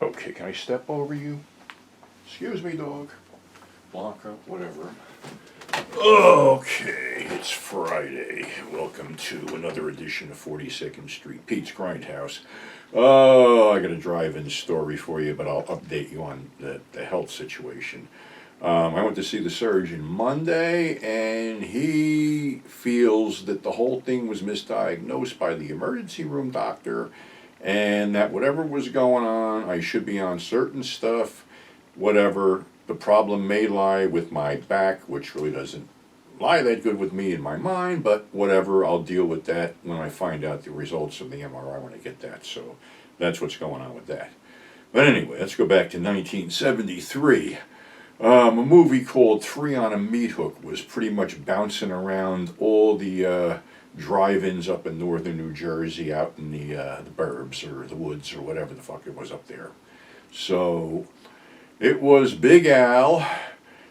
Okay, can I step over you? Excuse me, dog. Blanca, whatever. Okay, it's Friday. Welcome to another edition of 42nd Street, Pete's Grindhouse. Oh, I got a drive-in story for you, but I'll update you on the health situation. I went to see the surgeon Monday, and he feels that the whole thing was misdiagnosed by the emergency room doctor, and that whatever was going on, I should be on certain stuff, whatever. The problem may lie with my back, which really doesn't lie that good with me in my mind, but whatever, I'll deal with that when I find out the results of the MRI when I get that. So that's what's going on with that. But anyway, let's go back to 1973. A movie called Three on a Meat Hook was pretty much bouncing around all the drive-ins up in northern New Jersey, out in the burbs or the woods or whatever the fuck it was up there. So it was Big Al,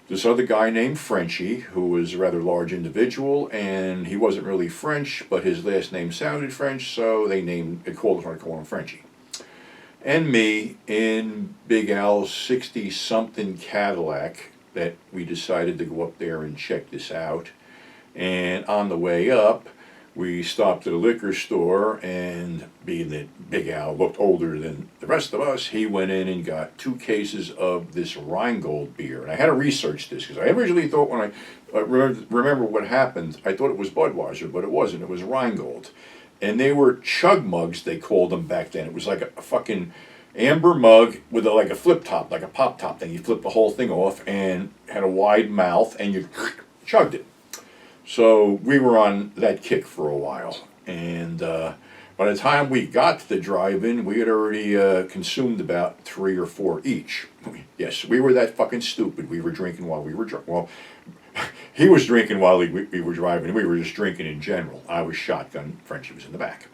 this other guy named Frenchy, who was a rather large individual, and he wasn't really French, but his last name sounded French, so they called him Frenchy. And me in Big Al's 60-something Cadillac that we decided to go up there and check this out. And on the way up, we stopped at a liquor store, and being that Big Al looked older than the rest of us, he went in and got 2 cases of this Rheingold beer. And I had to research this, because I originally thought when I remember what happened, I thought it was Budweiser, but it wasn't. It was Rheingold. And they were chug mugs, they called them back then. It was like a fucking amber mug with like a flip top, like a pop top thing. You flip the whole thing off and had a wide mouth, and you chugged it. So we were on that kick for a while. And by the time we got to the drive-in, we had already consumed about 3 or 4 each. Yes, we were that fucking stupid. We were drinking while we were drunk. Well, he was drinking while we were driving. We were just drinking in general. I was shotgun. Frenchy was in the back.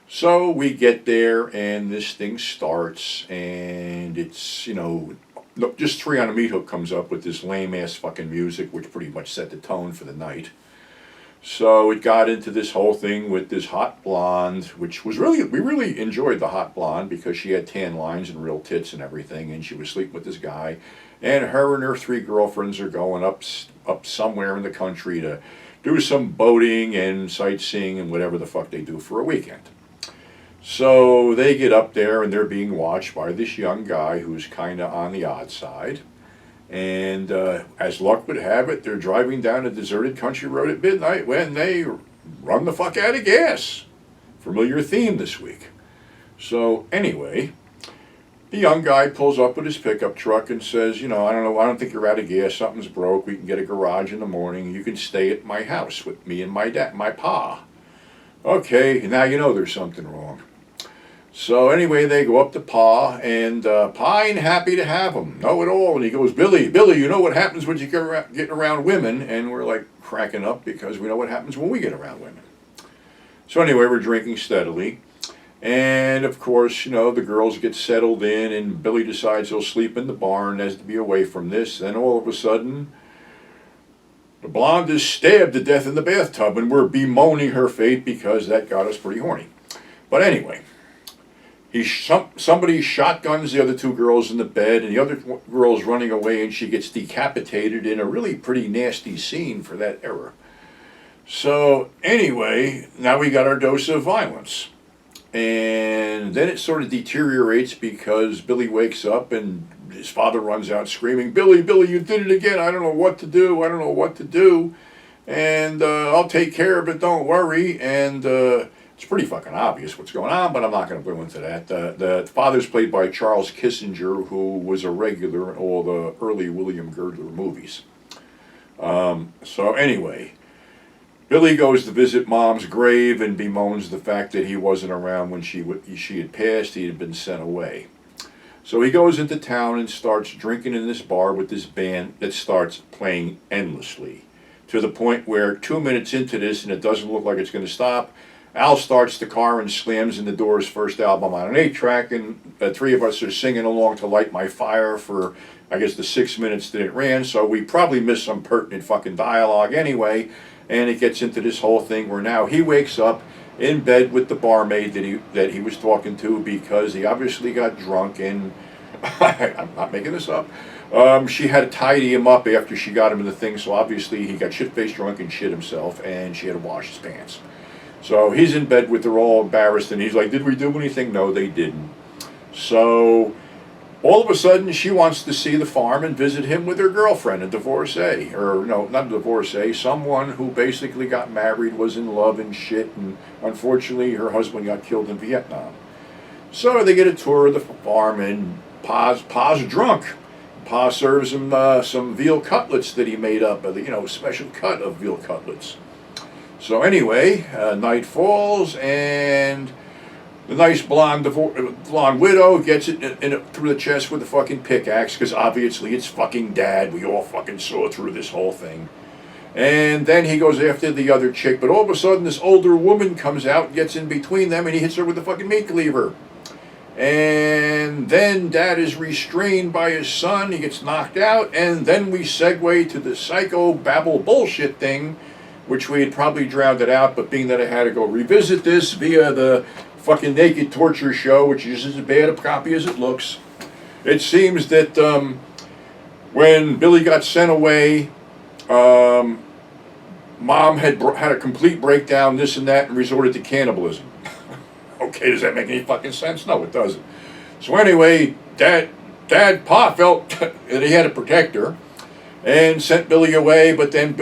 So we get there, and this thing starts, and it's, just Three on a Meat Hook comes up with this lame-ass fucking music, which pretty much set the tone for the night. So it got into this whole thing with this hot blonde, which was we really enjoyed the hot blonde because she had tan lines and real tits and everything, and she was sleeping with this guy. And her and her 3 girlfriends are going up somewhere in the country to do some boating and sightseeing and whatever the fuck they do for a weekend. So they get up there, and they're being watched by this young guy who's kind of on the odd side. And as luck would have it, they're driving down a deserted country road at midnight when they run the fuck out of gas. Familiar theme this week. So anyway, the young guy pulls up with his pickup truck and says, I don't think you're out of gas. Something's broke. We can get a garage in the morning. You can stay at my house with me and my pa. Okay, now you know there's something wrong. So anyway, they go up to Pa, and Pa ain't happy to have him. No at all. And he goes, Billy, you know what happens when you get around women? And we're like cracking up because we know what happens when we get around women. So anyway, we're drinking steadily. And of course, the girls get settled in, and Billy decides he'll sleep in the barn as to be away from this. Then all of a sudden, the blonde is stabbed to death in the bathtub, and we're bemoaning her fate because that got us pretty horny. But anyway, somebody shotguns the other 2 girls in the bed, and the other girl's running away, and she gets decapitated in a really pretty nasty scene for that era. So anyway, now we got our dose of violence. And then it sort of deteriorates because Billy wakes up and his father runs out screaming, Billy, you did it again. I don't know what to do. And I'll take care of it, don't worry. And it's pretty fucking obvious what's going on, but I'm not going to go into that. The father's played by Charles Kissinger, who was a regular in all the early William Girdler movies. So anyway, Billy goes to visit Mom's grave and bemoans the fact that he wasn't around when she had passed. He had been sent away. So he goes into town and starts drinking in this bar with this band that starts playing endlessly, to the point where 2 minutes into this, and it doesn't look like it's going to stop, Al starts the car and slams in the Doors' first album on an 8-track, and the 3 of us are singing along to Light My Fire for, I guess, the 6 minutes that it ran, so we probably missed some pertinent fucking dialogue anyway. And it gets into this whole thing where now he wakes up in bed with the barmaid that he was talking to, because he obviously got drunk, and I'm not making this up. She had to tidy him up after she got him in the thing, so obviously he got shit-faced drunk and shit himself, and she had to wash his pants. So he's in bed with her, all embarrassed, and he's like, did we do anything? No, they didn't. So all of a sudden, she wants to see the farm and visit him with her girlfriend, a divorcee. Or, no, not a divorcee, someone who basically got married, was in love and shit, and unfortunately her husband got killed in Vietnam. So they get a tour of the farm, and Pa's drunk. Pa serves him some veal cutlets that he made up, special cut of veal cutlets. So anyway, night falls, and the nice blonde widow gets it through the chest with a fucking pickaxe, because obviously it's fucking Dad. We all fucking saw through this whole thing. And then he goes after the other chick, but all of a sudden this older woman comes out, gets in between them, and he hits her with a fucking meat cleaver. And then Dad is restrained by his son, he gets knocked out, and then we segue to the psycho babble bullshit thing, which we had probably drowned it out, but being that I had to go revisit this via the fucking Naked Torture Show, which is as bad a copy as it looks, it seems that when Billy got sent away, Mom had a complete breakdown, this and that, and resorted to cannibalism. Okay, does that make any fucking sense? No, it doesn't. So anyway, Pa felt that he had to protect her, and sent Billy away, but then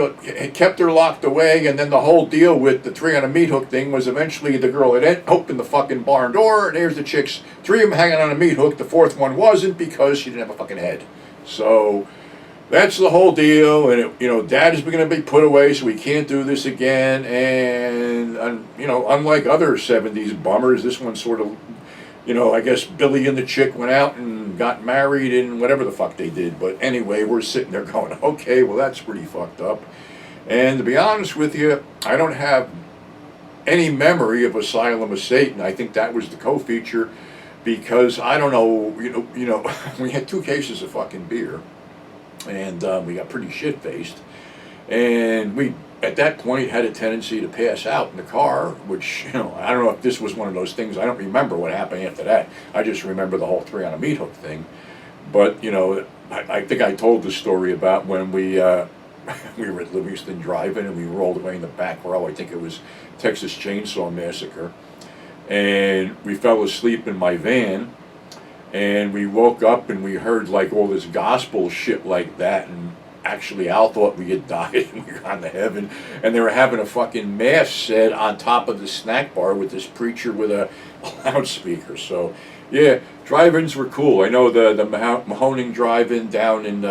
kept her locked away, and then the whole deal with the tree on a meat hook thing was eventually the girl had opened the fucking barn door, and there's the chicks, 3 of them hanging on a meat hook, the 4th one wasn't because she didn't have a fucking head. So that's the whole deal, and Dad is going to be put away, so we can't do this again, and unlike other 70s bummers, this one sort of, I guess Billy and the chick went out and got married and whatever the fuck they did. But anyway, we're sitting there going, okay, well, that's pretty fucked up. And to be honest with you, I don't have any memory of Asylum of Satan. I think that was the co-feature, because I don't know, we had 2 cases of fucking beer, and we got pretty shit-faced. And we, at that point, had a tendency to pass out in the car, which, I don't know if this was one of those things. I don't remember what happened after that. I just remember the whole 3 on a meat hook thing. But, I think I told the story about when we were at Livingston driving, and we rolled away in the back row. I think it was Texas Chainsaw Massacre. And we fell asleep in my van, and we woke up and we heard like all this gospel shit like that, and actually Al thought we had died and we were on to heaven, and they were having a fucking mass said on top of the snack bar with this preacher with a loudspeaker. So yeah, drive-ins were cool. I know the Mahoning drive-in down in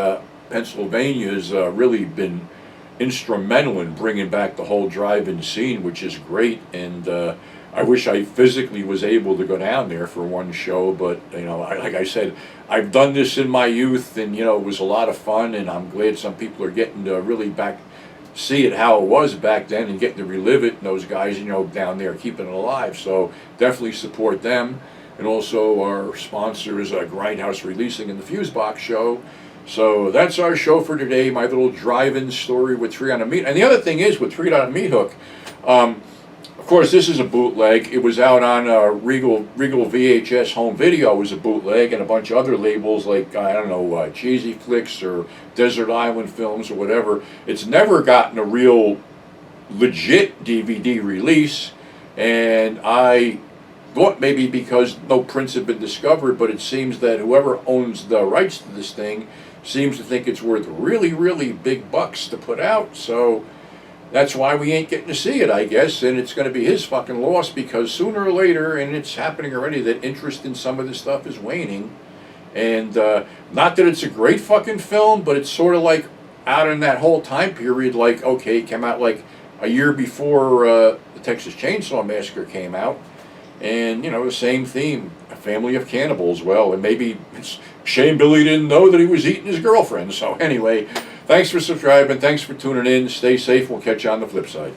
Pennsylvania has really been instrumental in bringing back the whole drive-in scene, which is great. And I wish I physically was able to go down there for one show, but like I said, I've done this in my youth, and it was a lot of fun, and I'm glad some people are getting to really see it how it was back then and getting to relive it. And those guys, down there keeping it alive. So definitely support them, and also our sponsors, Grindhouse Releasing and the Fusebox Show. So that's our show for today. My little drive-in story with 3 on a meat. And the other thing is with 3 on a meat hook. Of course, this is a bootleg. It was out on Regal VHS Home Video was a bootleg, and a bunch of other labels like, I don't know, Cheesy Flicks or Desert Island Films or whatever. It's never gotten a real legit DVD release, and I thought maybe because no prints have been discovered, but it seems that whoever owns the rights to this thing seems to think it's worth really, really big bucks to put out, so that's why we ain't getting to see it, I guess, and it's going to be his fucking loss, because sooner or later, and it's happening already, that interest in some of this stuff is waning. And not that it's a great fucking film, but it's sort of like out in that whole time period, like, okay, it came out like a year before the Texas Chainsaw Massacre came out, and, the same theme, a family of cannibals. Well, and maybe it's shame Billy didn't know that he was eating his girlfriend. So anyway, thanks for subscribing. Thanks for tuning in. Stay safe. We'll catch you on the flip side.